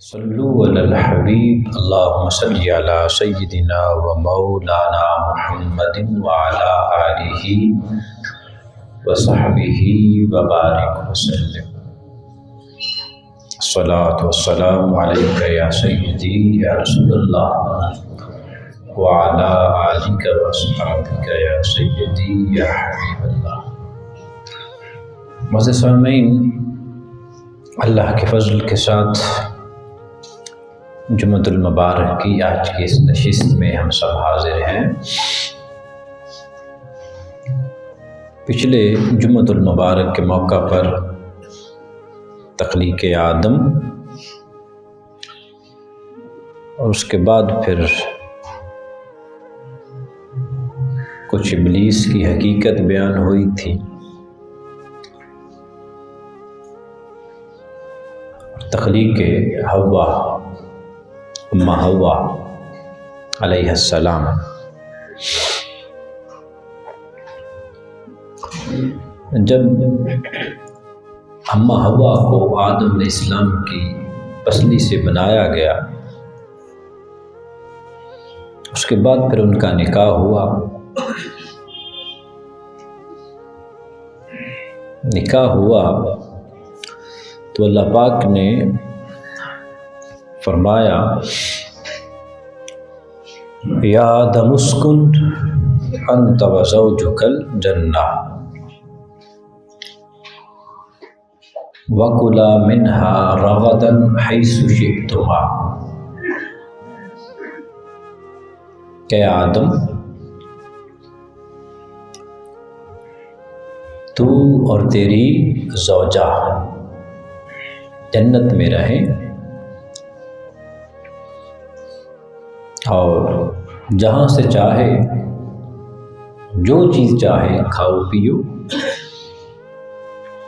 صلو علی الحبیب اللہم صلی علی سیدنا و مولانا محمد وعلی آلہ و صحبہ وبارک وسلم۔ الصلاۃ والسلام علیک یا سیدی یا رسول اللہ وعلی آلک و صحبک یا سیدی یا حبیب اللہ۔ معزز سامعین، اللہ کے فضل کے ساتھ جمعۃ المبارک کی آج کی اس نشست میں ہم سب حاضر ہیں۔ پچھلے جمعۃ المبارک کے موقع پر تخلیق آدم اور اس کے بعد پھر کچھ ابلیس کی حقیقت بیان ہوئی تھی، تخلیق حوا امہ حوا علیہ السلام۔ جب امہ حوا کو آدم علیہ السلام کی پسلی سے بنایا گیا، اس کے بعد پھر ان کا نکاح ہوا۔ نکاح ہوا تو اللہ پاک نے فرمایا یا آدم اسکن انت وزوجک الجنہ وکلا منہا رغدا حیث شئتما۔ کہ آدم، تو اور تیری زوجہ جنت میں رہیں اور جہاں سے چاہے جو چیز چاہے کھاؤ پیو،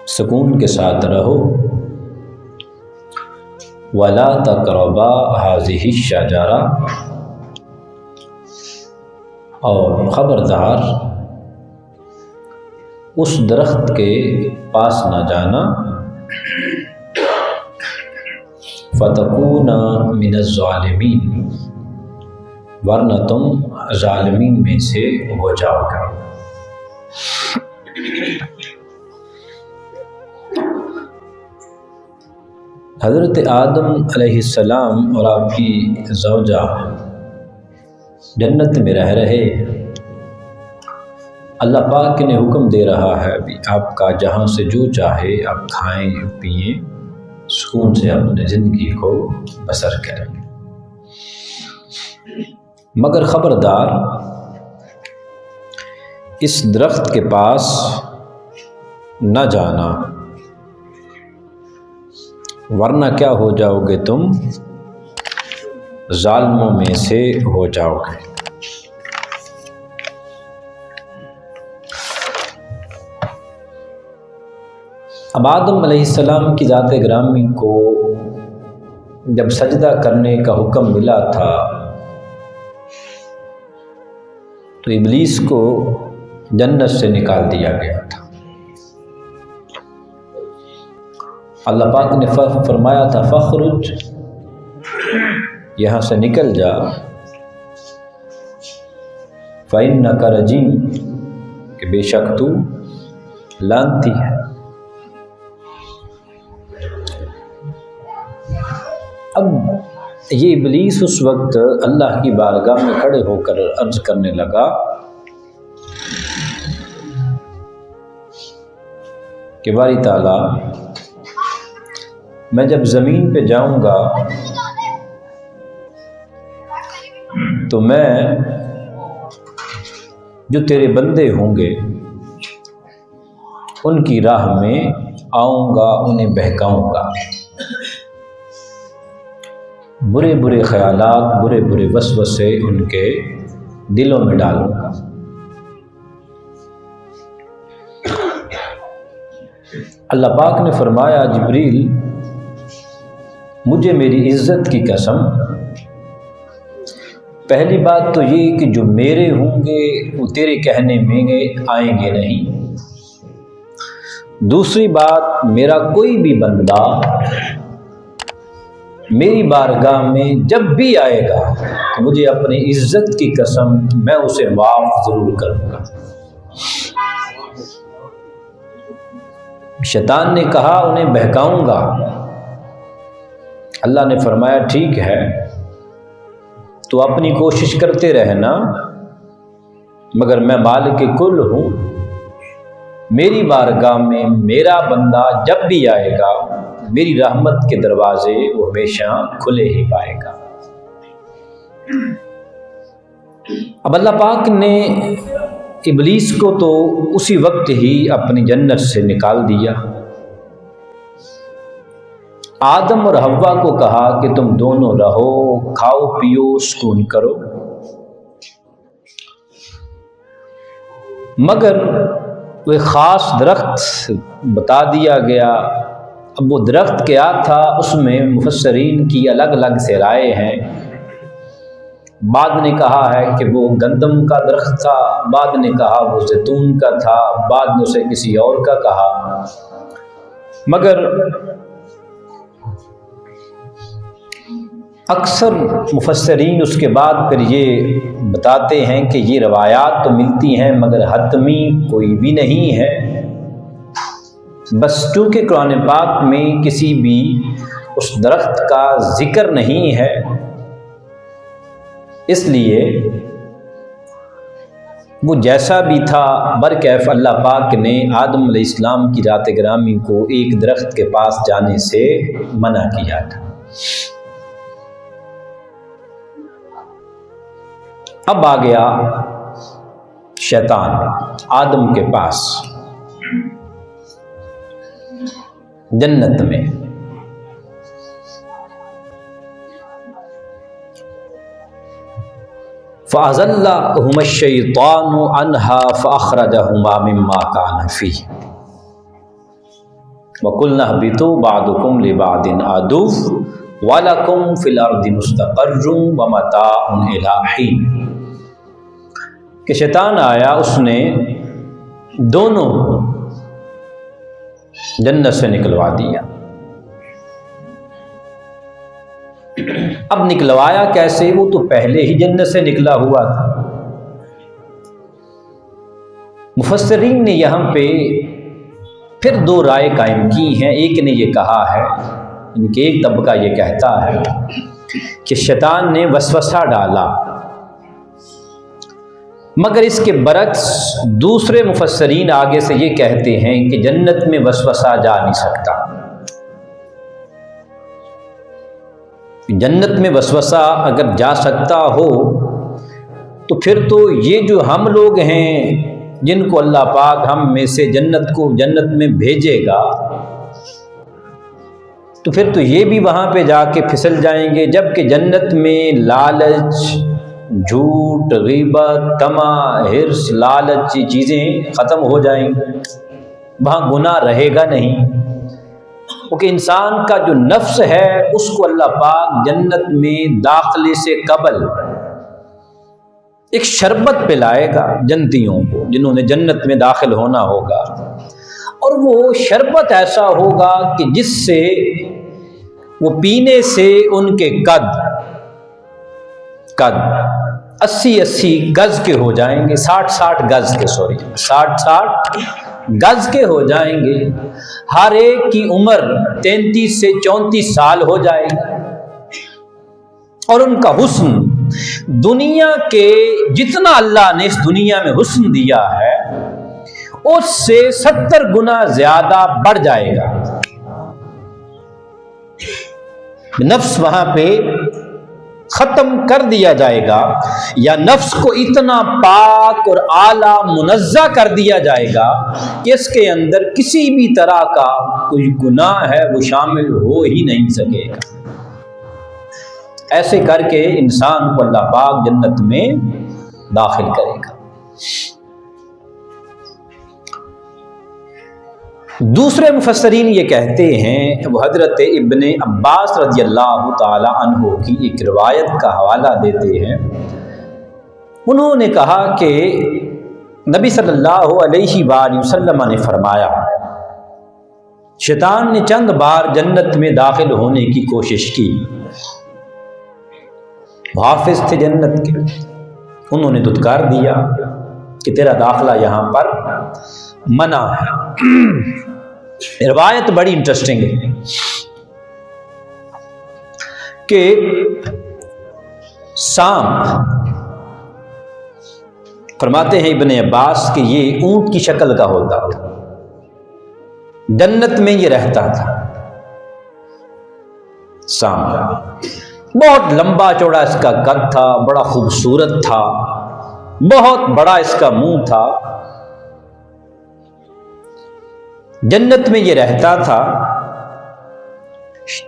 سکون کے ساتھ رہو۔ وَلَا تَقْرَبَا هَٰذِهِ الشَّجَرَةَ، اور خبردار اس درخت کے پاس نہ جانا۔ فَتَكُونَ مِنَ الظَّالِمِينَ، ورنہ تم ظالمین میں سے ہو جاؤ گا۔ حضرت آدم علیہ السلام اور آپ کی زوجہ جنت میں رہ رہے، اللہ پاک نے حکم دے رہا ہے ابھی آپ کا جہاں سے جو چاہے آپ کھائیں پئیں، سکون سے اپنے زندگی کو بسر کریں، مگر خبردار اس درخت کے پاس نہ جانا، ورنہ کیا ہو جاؤ گے، تم ظالموں میں سے ہو جاؤ گے۔ اب آدم علیہ السلام کی ذات گرامی کو جب سجدہ کرنے کا حکم ملا تھا تو ابلیس کو جنت سے نکال دیا گیا تھا۔ اللہ پاک نے فرمایا تھا فخرج، یہاں سے نکل جا، فإنک رجیم، کہ بے شک تو لعنتی ہے۔ اب یہ ابلیس اس وقت اللہ کی بارگاہ میں کھڑے ہو کر عرض کرنے لگا کہ باری تعالیٰ، میں جب زمین پہ جاؤں گا تو میں جو تیرے بندے ہوں گے ان کی راہ میں آؤں گا، انہیں بہکاؤں گا، برے برے خیالات، برے برے وسوسے ان کے دلوں میں ڈالوں گا۔ اللہ پاک نے فرمایا جبریل، مجھے میری عزت کی قسم، پہلی بات تو یہ کہ جو میرے ہوں گے وہ تیرے کہنے میں آئیں گے نہیں، دوسری بات میرا کوئی بھی بندہ میری بارگاہ میں جب بھی آئے گا تو مجھے اپنی عزت کی قسم میں اسے معاف ضرور کروں گا۔ شیطان نے کہا انہیں بہکاؤں گا۔ اللہ نے فرمایا ٹھیک ہے، تو اپنی کوشش کرتے رہنا، مگر میں مالک کل ہوں، میری بارگاہ میں میرا بندہ جب بھی آئے گا میری رحمت کے دروازے وہ ہمیشہ کھلے ہی پائے گا۔ اب اللہ پاک نے ابلیس کو تو اسی وقت ہی اپنی جنت سے نکال دیا۔ آدم اور حوا کو کہا کہ تم دونوں رہو، کھاؤ پیو، سکون کرو، مگر وہ خاص درخت بتا دیا گیا۔ اب وہ درخت کیا تھا اس میں مفسرین کی الگ الگ سے رائے ہیں۔ بعد نے کہا ہے کہ وہ گندم کا درخت تھا، بعد نے کہا وہ زیتون کا تھا، بعد نے اسے کسی اور کا کہا، مگر اکثر مفسرین اس کے بعد پھر یہ بتاتے ہیں کہ یہ روایات تو ملتی ہیں مگر حتمی کوئی بھی نہیں ہے، بس چونکہ قرآن پاک میں کسی بھی اس درخت کا ذکر نہیں ہے، اس لیے وہ جیسا بھی تھا برکیف اللہ پاک نے آدم علیہ السلام کی ذات گرامی کو ایک درخت کے پاس جانے سے منع کیا تھا۔ اب آ گیا شیطان آدم کے پاس جنت میں۔ فَأَزَلَّهُمَا الشَّيْطَانُ عَنْهَا فَأَخْرَجَهُمَا مِمَّا كَانَ فِيهِ وَقُلْنَا اهْبِطُوا بَعْضُكُمْ لِبَعْضٍ عَدُوٌّ وَلَكُمْ فِي الْأَرْضِ مُسْتَقَرٌّ وَمَتَاعٌ إِلَىٰ حِينٍ کہ شیطان آیا، اس نے دونوں جنت سے نکلوا دیا۔ اب نکلوایا کیسے؟ وہ تو پہلے ہی جنت سے نکلا ہوا تھا۔ مفسرین نے یہاں پہ پھر دو رائے قائم کی ہیں۔ ایک نے یہ کہا ہے، ان کے ایک طبقہ یہ کہتا ہے کہ شیطان نے وسوسہ ڈالا، مگر اس کے برعکس دوسرے مفسرین آگے سے یہ کہتے ہیں کہ جنت میں وسوسہ جا نہیں سکتا۔ جنت میں وسوسہ اگر جا سکتا ہو تو پھر تو یہ جو ہم لوگ ہیں جن کو اللہ پاک ہم میں سے جنت میں بھیجے گا، تو پھر تو یہ بھی وہاں پہ جا کے پھسل جائیں گے، جبکہ جنت میں لالچ، جھوٹ، غیبت، طمع، حرص، لالچ یہ چیزیں ختم ہو جائیں گی، وہاں گناہ رہے گا نہیں، کیونکہ انسان کا جو نفس ہے اس کو اللہ پاک جنت میں داخلے سے قبل ایک شربت پلائے گا جنتیوں کو جنہوں نے جنت میں داخل ہونا ہوگا، اور وہ شربت ایسا ہوگا کہ جس سے وہ پینے سے ان کے قد 80 گز کے ہو جائیں گے، 60 گز کے 60 گز کے ہو جائیں گے، ہر ایک کی عمر 33 سے 34 سال ہو جائے گی، اور ان کا حسن دنیا کے جتنا اللہ نے اس دنیا میں حسن دیا ہے اس سے 70 گنا زیادہ بڑھ جائے گا۔ نفس وہاں پہ ختم کر دیا جائے گا، یا نفس کو اتنا پاک اور اعلیٰ منزہ کر دیا جائے گا کہ اس کے اندر کسی بھی طرح کا کوئی گناہ ہے وہ شامل ہو ہی نہیں سکے گا۔ ایسے کر کے انسان کو اللہ پاک جنت میں داخل کرے گا۔ دوسرے مفسرین یہ کہتے ہیں، وہ حضرت ابن عباس رضی اللہ تعالی عنہ کی ایک روایت کا حوالہ دیتے ہیں، انہوں نے کہا کہ نبی صلی اللہ علیہ وآلہ وسلم نے فرمایا، شیطان نے چند بار جنت میں داخل ہونے کی کوشش کی، حافظ تھے جنت کے، انہوں نے دھتکار دیا کہ تیرا داخلہ یہاں پر منع ہے۔ روایت بڑی انٹرسٹنگ ہے کہ سانپ، فرماتے ہیں ابن عباس کہ یہ اونٹ کی شکل کا ہوتا تھا، جنت میں یہ رہتا تھا سانپ، بہت لمبا چوڑا اس کا قد تھا، بڑا خوبصورت تھا، بہت بڑا اس کا منہ تھا، جنت میں یہ رہتا تھا۔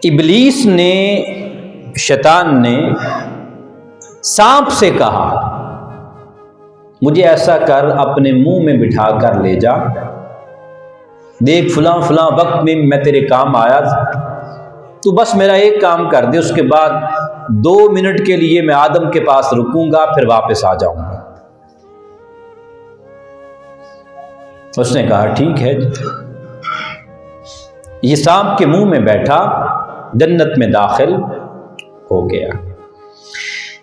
ابلیس نے، شیطان نے سانپ سے کہا مجھے ایسا کر، اپنے منہ میں بٹھا کر لے جا، دیکھ فلاں فلاں وقت میں میں تیرے کام آیا تھا، تو بس میرا ایک کام کر دے، اس کے بعد 2 منٹ کے لیے میں آدم کے پاس رکوں گا، پھر واپس آ جاؤں گا۔ اس نے کہا ٹھیک ہے۔ یہ سانپ کے منہ میں بیٹھا، جنت میں داخل ہو گیا۔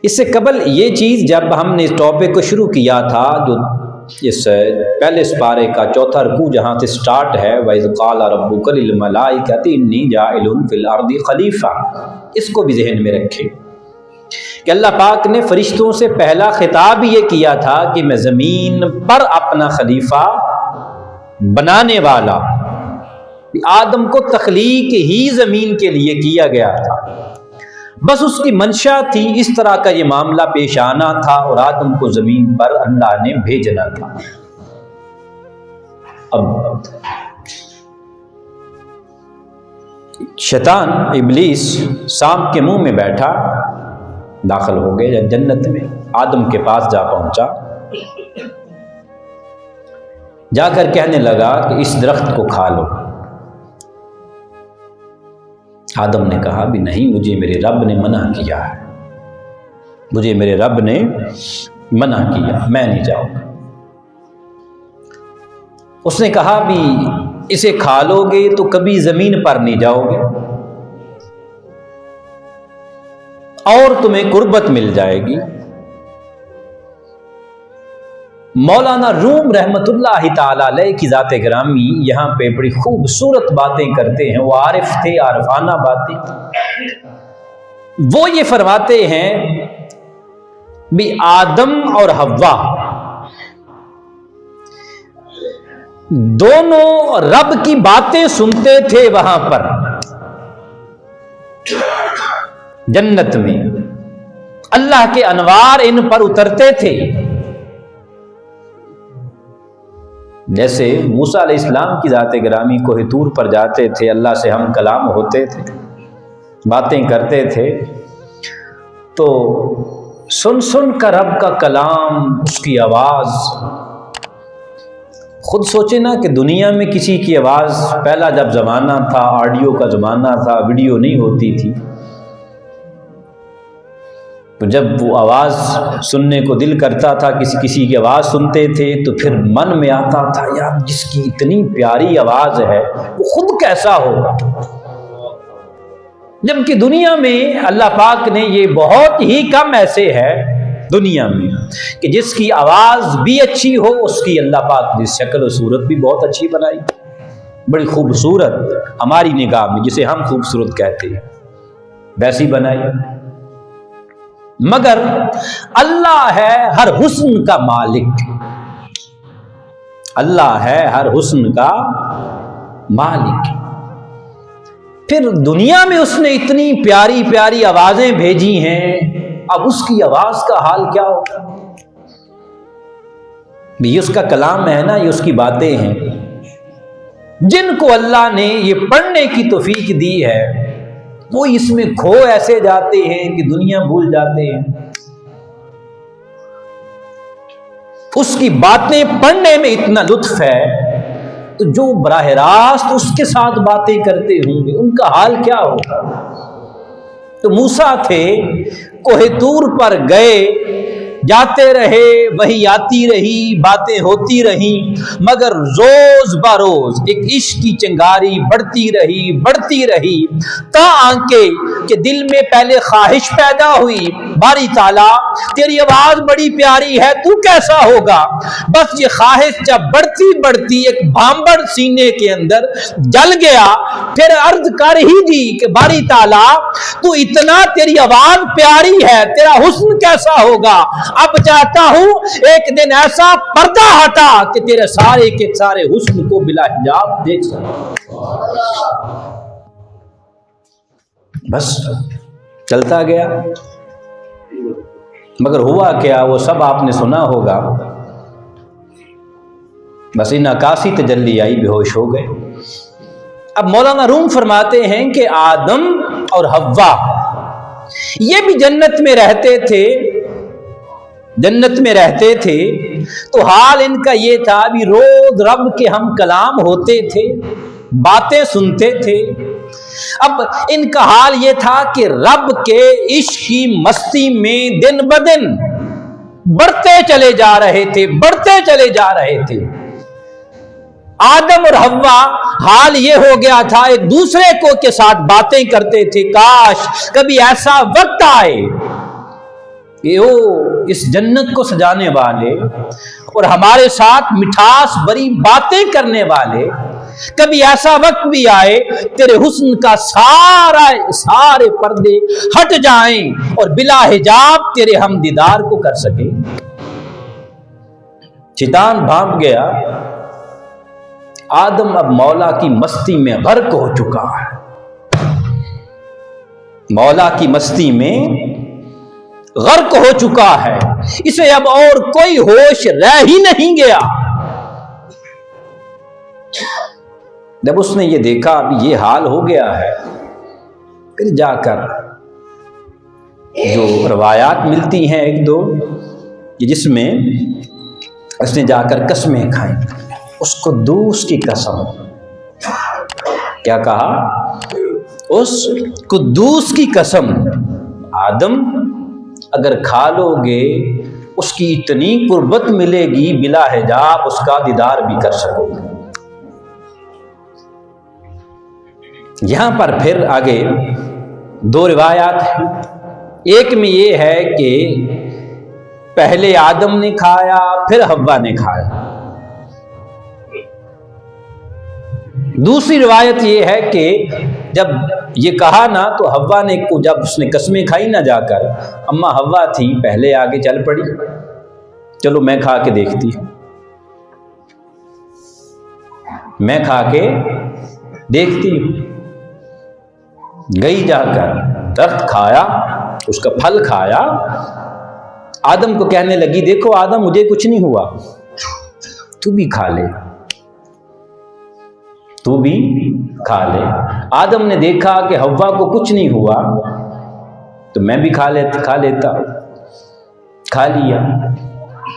اس سے قبل یہ چیز جب ہم نے اس ٹاپک کو شروع کیا تھا، جو اس پہلے سپارے کا 4تھا رکوع جہاں سے سٹارٹ ہے، وَإِذْ قَالَ رَبُّكَ لِلْمَلَائِكَةِ إِنِّي جَاعِلٌ فِي الْأَرْضِ خَلِيفَةً، اس کو بھی ذہن میں رکھیں کہ اللہ پاک نے فرشتوں سے پہلا خطاب یہ کیا تھا کہ میں زمین پر اپنا خلیفہ بنانے والا، آدم کو تخلیق ہی زمین کے لیے کیا گیا تھا، بس اس کی منشا تھی، اس طرح کا یہ معاملہ پیش آنا تھا اور آدم کو زمین پر اللہ نے بھیجنا تھا۔ اب شیطان ابلیس سانپ کے منہ میں بیٹھا، داخل ہو گئے جنت میں، آدم کے پاس جا پہنچا، جا کر کہنے لگا کہ اس درخت کو کھا لو۔ آدم نے کہا بھی نہیں، مجھے میرے رب نے منع کیا ہے، مجھے میرے رب نے منع کیا، میں نہیں جاؤں گا۔ اس نے کہا بھی اسے کھا لو گے تو کبھی زمین پر نہیں جاؤ گے اور تمہیں قربت مل جائے گی۔ مولانا روم رحمت اللہ تعالی علیہ کی ذات گرامی یہاں پہ بڑی خوبصورت باتیں کرتے ہیں، وہ عارف تھے، عارفانہ باتیں۔ وہ یہ فرماتے ہیں بھی آدم اور حوا دونوں رب کی باتیں سنتے تھے وہاں پر جنت میں، اللہ کے انوار ان پر اترتے تھے۔ جیسے موسیٰ علیہ السلام کی ذات گرامی کوہ طور پر جاتے تھے، اللہ سے ہم کلام ہوتے تھے، باتیں کرتے تھے، تو سن سن کر رب کا کلام، اس کی آواز، خود سوچے نا کہ دنیا میں کسی کی آواز، پہلا جب زمانہ تھا، آڈیو کا زمانہ تھا، ویڈیو نہیں ہوتی تھی، تو جب وہ آواز سننے کو دل کرتا تھا، کسی کی آواز سنتے تھے تو پھر من میں آتا تھا یار جس کی اتنی پیاری آواز ہے وہ خود کیسا ہوگا۔ جبکہ دنیا میں اللہ پاک نے یہ بہت ہی کم ایسے ہے دنیا میں کہ جس کی آواز بھی اچھی ہو، اس کی اللہ پاک نے شکل و صورت بھی بہت اچھی بنائی، بڑی خوبصورت، ہماری نگاہ میں جسے ہم خوبصورت کہتے ہیں ویسی بنائی۔ مگر اللہ ہے ہر حسن کا مالک، اللہ ہے ہر حسن کا مالک۔ پھر دنیا میں اس نے اتنی پیاری پیاری آوازیں بھیجی ہیں، اب اس کی آواز کا حال کیا ہوگا؟ یہ اس کا کلام ہے نا، یہ اس کی باتیں ہیں، جن کو اللہ نے یہ پڑھنے کی توفیق دی ہے وہ اس میں کھو ایسے جاتے ہیں کہ دنیا بھول جاتے ہیں۔ اس کی باتیں پڑھنے میں اتنا لطف ہے تو جو براہ راست اس کے ساتھ باتیں کرتے ہوں گے ان کا حال کیا ہوگا؟ تو موسیٰ تھے، کوہ طور پر گئے، جاتے رہے وہی آتی رہی، باتیں ہوتی رہیں، مگر روز بروز ایک عشق کی چنگاری بڑھتی رہی تاں کہ دل میں پہلے خواہش پیدا ہوئی، باری تعالیٰ تیری آواز بڑی پیاری ہے، تو کیسا ہوگا؟ بس یہ خواہش جب بڑھتی ایک بھامبڑ سینے کے اندر جل گیا، پھر عرض کر ہی دی کہ باری تعالیٰ تو اتنا تیری آواز پیاری ہے، تیرا حسن کیسا ہوگا؟ اب چاہتا ہوں ایک دن ایسا پردہ ہٹا کہ تیرے سارے کے سارے حسن کو بلا حجاب دیکھ سکوں۔ بس چلتا گیا، مگر ہوا کیا وہ سب آپ نے سنا ہوگا۔ بس ان عکاسی تجلی آئی، بے ہوش ہو گئے۔ اب مولانا روم فرماتے ہیں کہ آدم اور حوا یہ بھی جنت میں رہتے تھے، تو حال ان کا یہ تھا بھی روز رب کے ہم کلام ہوتے تھے، باتیں سنتے تھے۔ اب ان کا حال یہ تھا کہ رب کے عشق کی مستی میں دن بدن بڑھتے چلے جا رہے تھے۔ آدم اور حوا حال یہ ہو گیا تھا، ایک دوسرے کے ساتھ باتیں کرتے تھے، کاش کبھی ایسا وقت آئے کہ اس جنت کو سجانے والے اور ہمارے ساتھ مٹھاس بری باتیں کرنے والے، کبھی ایسا وقت بھی آئے تیرے حسن کا سارے پردے ہٹ جائیں اور بلا حجاب تیرے ہم دیدار کو کر سکیں۔ شیطان بھاگ گیا، آدم اب مولا کی مستی میں غرق ہو چکا ہے، مولا کی مستی میں غرق ہو چکا ہے، اسے اب اور کوئی ہوش رہ ہی نہیں گیا۔ جب اس نے یہ دیکھا اب یہ حال ہو گیا ہے، پھر جا کر جو روایات ملتی ہیں ایک دو جس میں اس نے جا کر قسمیں کھائیں، اس قدوس کی قسم، کیا کہا؟ اس قدوس کی قسم، آدم اگر کھا لو گے اس کی اتنی قربت ملے گی بلا حجاب اس کا دیدار بھی کر سکو گے۔ یہاں پر پھر آگے دو روایات ہیں، ایک میں یہ ہے کہ پہلے آدم نے کھایا پھر حوا نے کھایا، دوسری روایت یہ ہے کہ جب یہ کہا نا تو حوا نے جب اس نے قسمیں کھائی نہ جا کر، اما حوا تھی پہلے آگے چل پڑی، چلو میں کھا کے دیکھتی ہوں، میں کھا کے دیکھتی ہوں، گئی جا کر درخت کھایا، اس کا پھل کھایا، آدم کو کہنے لگی دیکھو آدم مجھے کچھ نہیں ہوا، تو بھی کھا لے، تو بھی کھا لے۔ آدم نے دیکھا کہ حوا کو کچھ نہیں ہوا تو میں بھی کھا لیتا، کھا لیا۔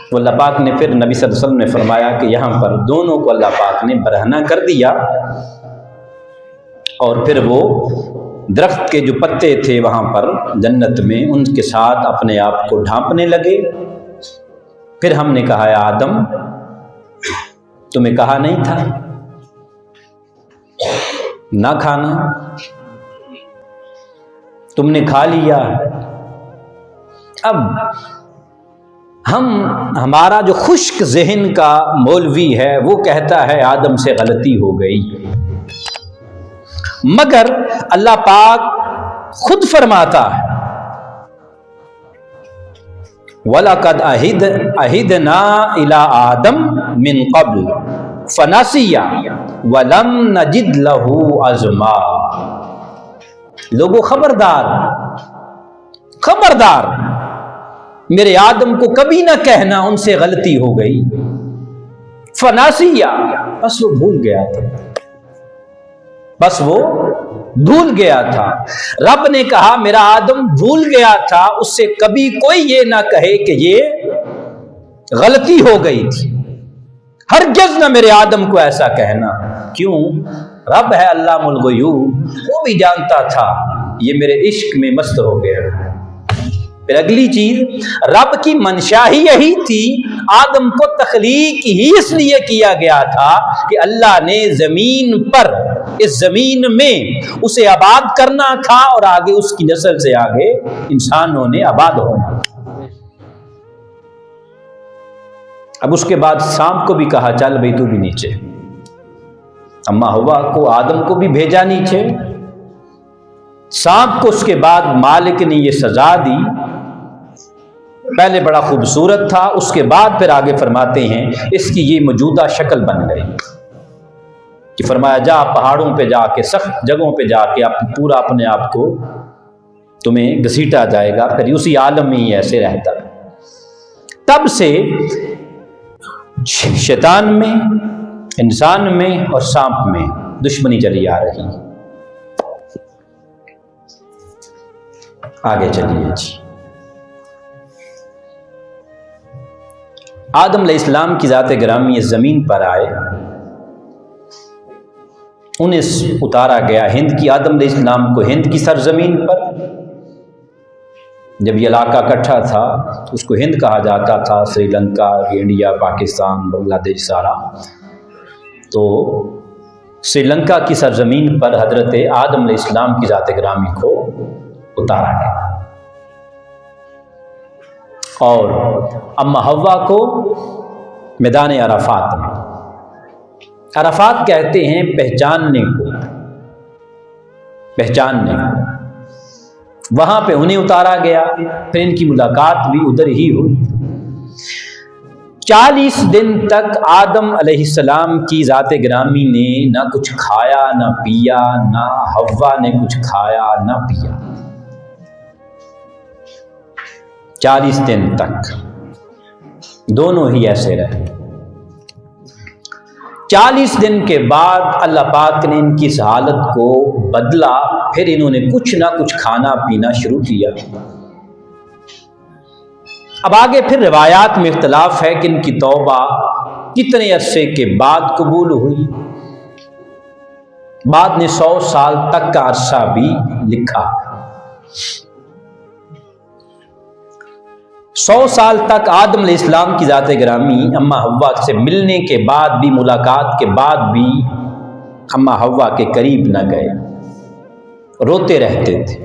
تو اللہ پاک نے پھر نبی صلی اللہ علیہ وسلم نے فرمایا کہ یہاں پر دونوں کو اللہ پاک نے برہنہ کر دیا، اور پھر وہ درخت کے جو پتے تھے وہاں پر جنت میں ان کے ساتھ اپنے آپ کو ڈھانپنے لگے۔ پھر ہم نے کہا آدم تمہیں کہا نہیں تھا نہ کھانا، تم نے کھا لیا۔ اب ہمارا جو خشک ذہن کا مولوی ہے وہ کہتا ہے آدم سے غلطی ہو گئی، مگر اللہ پاک خود فرماتا ہے وَلَقَدْ عَهِدْنَا إِلَىٰ آدَمَ مِنْ قَبْلُ فَنَسِيَ وَلَمْ نَجِدْ لَهُ عَزْمًا۔ لوگو خبردار میرے آدم کو کبھی نہ کہنا ان سے غلطی ہو گئی، فناسیہ بس وہ بھول گیا تھا، رب نے کہا میرا آدم بھول گیا تھا، اس سے کبھی کوئی یہ نہ کہے کہ یہ غلطی ہو گئی تھی، ہرگز نہ میرے آدم کو ایسا کہنا۔ کیوں؟ رب ہے علام الغیوب، وہ بھی جانتا تھا یہ میرے عشق میں مست ہو گیا۔ پھر اگلی چیز، رب کی منشا ہی یہی تھی، آدم کو تخلیق ہی اس لیے کیا گیا تھا کہ اللہ نے زمین پر، اس زمین میں اسے آباد کرنا تھا اور آگے اس کی نسل سے آگے انسانوں نے آباد ہونا۔ اب اس کے بعد سانپ کو بھی کہا چل بھائی تو بھی نیچے، اما ہوا کو آدم کو بھی بھیجا نیچے، سانپ کو اس کے بعد مالک نے یہ سزا دی، پہلے بڑا خوبصورت تھا، اس کے بعد پھر آگے فرماتے ہیں اس کی یہ موجودہ شکل بن گئی کہ فرمایا جا پہاڑوں پہ جا کے، سخت جگہوں پہ جا کے پورا اپنے آپ کو تمہیں گھسیٹا جائے گا، پھر اسی عالم میں ہی ایسے رہتا ہے۔ تب سے شیطان میں، انسان میں اور سانپ میں دشمنی چلی آ رہی ہے۔ آگے چلیے جی، آدم علیہ السلام کی ذات گرامی اس زمین پر آئے، انہیں اتارا گیا ہند کی، آدم علیہ السلام کو ہند کی سرزمین پر، جب یہ علاقہ اکٹھا تھا تو اس کو ہند کہا جاتا تھا، سری لنکا، انڈیا، پاکستان، بنگلہ دیش سارا، تو سری لنکا کی سرزمین پر حضرت آدم علیہ السلام کی ذات گرامی کو اتارا گیا، اور اما حوا کو میدان عرفات میں، عرفات کہتے ہیں پہچاننے کو، پہچاننے کو، وہاں پہ انہیں اتارا گیا، پھر ان کی ملاقات بھی ادھر ہی ہوئی۔ 40 دن تک آدم علیہ السلام کی ذات گرامی نے نہ کچھ کھایا نہ پیا، نہ حوا نے کچھ کھایا نہ پیا، 40 دن تک دونوں ہی ایسے رہے۔ 40 دن کے بعد اللہ پاک نے ان کی اس حالت کو بدلا، پھر انہوں نے کچھ نہ کچھ کھانا پینا شروع کیا۔ اب آگے پھر روایات میں اختلاف ہے کہ ان کی توبہ کتنے عرصے کے بعد قبول ہوئی، بعد نے 100 سال تک کا عرصہ بھی لکھا۔ 100 سال تک آدم علیہ السلام کی ذات گرامی اما حوا سے ملنے کے بعد بھی، ملاقات کے بعد بھی اما حوا کے قریب نہ گئے، روتے رہتے تھے۔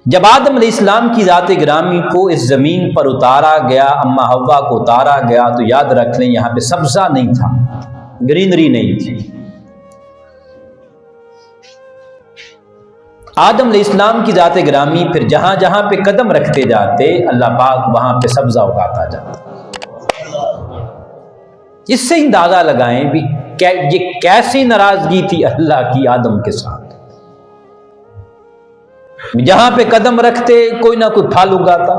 جب آدم علیہ السلام کی ذات گرامی کو اس زمین پر اتارا گیا، اما حوا کو اتارا گیا، تو یاد رکھ لیں یہاں پہ سبزہ نہیں تھا، گرینری نہیں تھی۔ آدم علیہ السلام کی ذات گرامی پھر جہاں جہاں پہ قدم رکھتے جاتے، اللہ پاک وہاں پہ سبزہ اگاتا جاتا۔ اس سے اندازہ لگائیں بھی یہ کیسی ناراضگی تھی اللہ کی آدم کے ساتھ، جہاں پہ قدم رکھتے کوئی نہ کوئی پھل اگاتا۔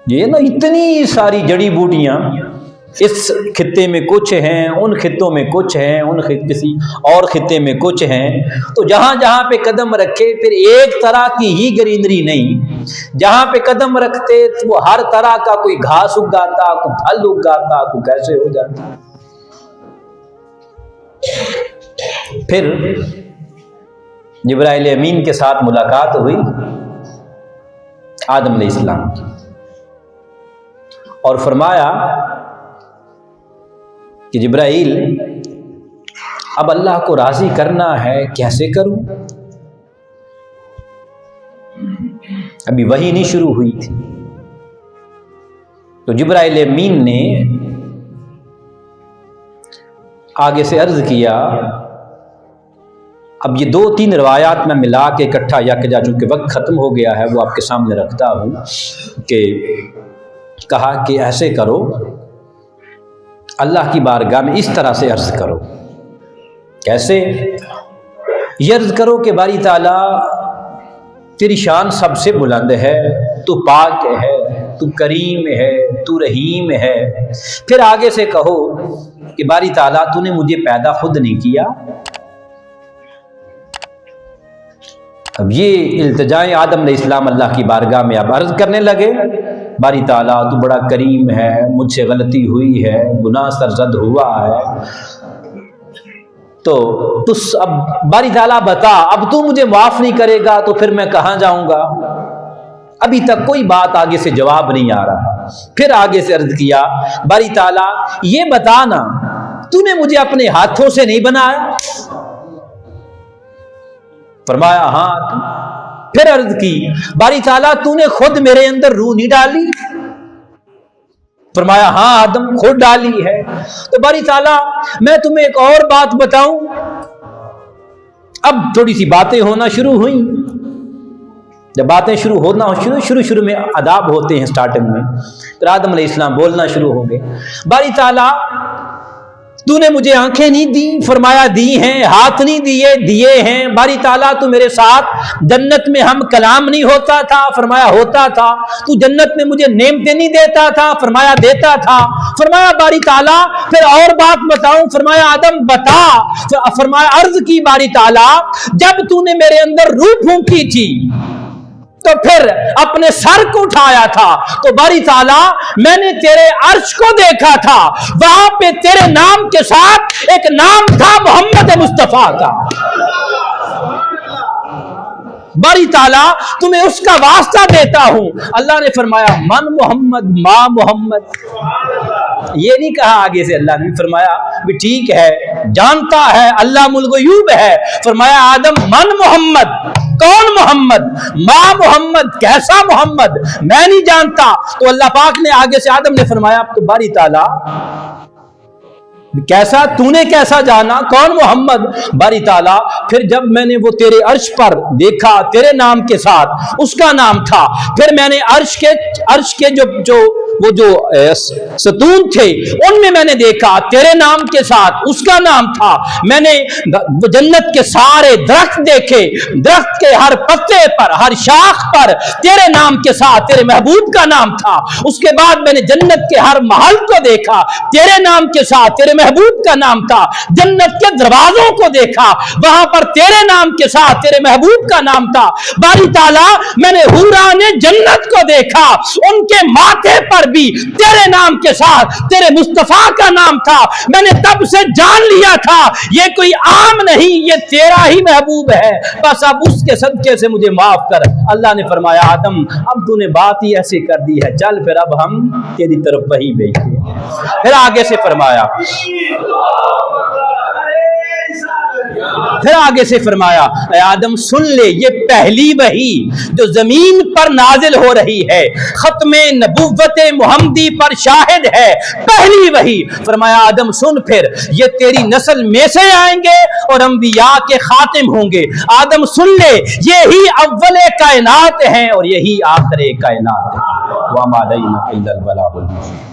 یہ نا اتنی ساری جڑی بوٹیاں، اس خطے میں کچھ ہیں، ان خطوں میں کچھ ہیں، کسی اور خطے میں کچھ ہیں، تو جہاں جہاں پہ قدم رکھے پھر ایک طرح کی ہی گرینری نہیں، جہاں پہ قدم رکھتے تو وہ ہر طرح کا کوئی گھاس اگاتا، کوئی پھل اگاتا، کوئی کیسے ہو جاتا۔ پھر جبرائیل امین کے ساتھ ملاقات ہوئی آدم علیہ السلام کی، اور فرمایا کہ جبرائیل اب اللہ کو راضی کرنا ہے، کیسے کروں؟ ابھی وحی نہیں شروع ہوئی تھی۔ تو جبرائیل امین نے آگے سے عرض کیا، اب یہ 2-3 روایات میں ملا کے اکٹھا یکجا، چونکہ وقت ختم ہو گیا ہے، وہ آپ کے سامنے رکھتا ہوں، کہ کہا کہ ایسے کرو، اللہ کی بارگاہ میں اس طرح سے عرض کرو۔ کیسے؟ یہ عرض کرو کہ باری تعالیٰ تیری شان سب سے بلند ہے، تو پاک ہے، تو کریم ہے، تو رحیم ہے۔ پھر آگے سے کہو کہ باری تعالیٰ تو نے مجھے پیدا خود نہیں کیا۔ اب یہ التجائیں آدم علیہ السلام اللہ کی بارگاہ میں اب عرض کرنے لگے، باری تعالیٰ تو بڑا کریم ہے، مجھ سے غلطی ہوئی ہے، گناہ سرزد ہوا ہے، تو اب باری تعالیٰ بتا، اب تو مجھے معاف نہیں کرے گا تو پھر میں کہاں جاؤں گا؟ ابھی تک کوئی بات آگے سے جواب نہیں آ رہا۔ پھر آگے سے عرض کیا، باری تعالیٰ یہ بتا نا، تو نے مجھے اپنے ہاتھوں سے نہیں بنایا؟ فرمایا ہاں۔ پھر عرض کی، باری تعالیٰ تو نے خود میرے اندر روح نہیں ڈالی؟ فرمایا ہاں آدم خود ڈالی ہے۔ تو باری تعالیٰ میں تمہیں ایک اور بات بتاؤں۔ اب تھوڑی سی باتیں ہونا شروع ہوئیں۔ جب باتیں شروع ہونا شروع میں آداب ہوتے ہیں سٹارٹنگ میں، پھر آدم علیہ السلام بولنا شروع ہو گئے۔ باری تعالیٰ تو نے مجھے آنکھیں نہیں دی؟ فرمایا دی ہیں۔ ہاتھ نہیں دیے؟ دیے ہیں۔ باری تعالیٰ تو میرے ساتھ جنت میں ہم کلام نہیں ہوتا تھا؟ فرمایا ہوتا تھا۔ تو جنت میں مجھے نعمتیں نہیں دیتا تھا؟ فرمایا دیتا تھا۔ فرمایا باری تعالیٰ پھر اور بات بتاؤں؟ فرمایا آدم بتا۔ فرمایا عرض کی، باری تعالیٰ جب تو نے میرے اندر روح پھونکی تھی تو پھر اپنے سر کو اٹھایا تھا تو باری تعالیٰ میں نے تیرے عرش کو دیکھا تھا، وہاں پہ تیرے نام کے ساتھ ایک نام تھا محمد مصطفیٰ کا۔ باری تعالیٰ تمہیں اس کا واسطہ دیتا ہوں۔ اللہ نے فرمایا من محمد ما محمد، یہ نہیں کہا آگے سے۔ اللہ نے فرمایا بھی ٹھیک ہے، جانتا ہے علام الغیوب ہے۔ فرمایا آدم من محمد، کون محمد؟ ما محمد، کیسا محمد؟ میں نہیں جانتا۔ تو اللہ پاک نے آگے سے آدم نے فرمایا اب تو باری تعالیٰ کیسا، تو نے کیسا جانا؟ کون محمد؟ باری تعالیٰ پھر جب میں نے وہ تیرے عرش پر دیکھا تیرے نام کے ساتھ، اس کا نام تھا۔ پھر میں نے عرش کے جو ستون تھے ان میں نے دیکھا تیرے نام کے ساتھ، اس کا نام تھا۔ میں نے جنت کے سارے درخت دیکھے، درخت کے ہر پتے پر، ہر شاخ پر تیرے نام کے ساتھ تیرے محبوب کا نام تھا۔ اس کے بعد میں نے جنت کے ہر محل کو دیکھا، تیرے نام کے ساتھ تیرے محبوب کا نام تھا۔ جنت کے دروازوں کو دیکھا، وہاں پر تیرے نام کے ساتھ تیرے محبوب کا نام تھا۔ باری تعالیٰ میں نے حوران جنت کو دیکھا، ان کے ماتھے پر بھی تیرے نام کے ساتھ تیرے مصطفیٰ کا نام تھا۔ میں نے تب سے جان لیا تھا یہ کوئی عام نہیں، یہ تیرا ہی محبوب ہے، بس اب اس کے صدقے سے مجھے معاف کر۔ اللہ نے فرمایا آدم اب تو نے بات ہی ایسے کر دی ہے، چل پھر اب ہم تیری طرف وحی بھیجتے ہیں۔ پھر آگے سے فرمایا، اے آدم سن لے، یہ پہلی وحی جو زمین پر نازل ہو رہی ہے، ختم نبوت محمدی پر شاہد ہے، پہلی وحی۔ فرمایا آدم سن، پھر یہ تیری نسل میں سے آئیں گے اور انبیاء کے خاتم ہوں گے۔ آدم سن لے، یہی اول کائنات ہیں اور یہی آخر کائنات ہے۔ وَمَا عَلَيْنَا إِلَّا الْبَلَاغُ الْمُبِينُ۔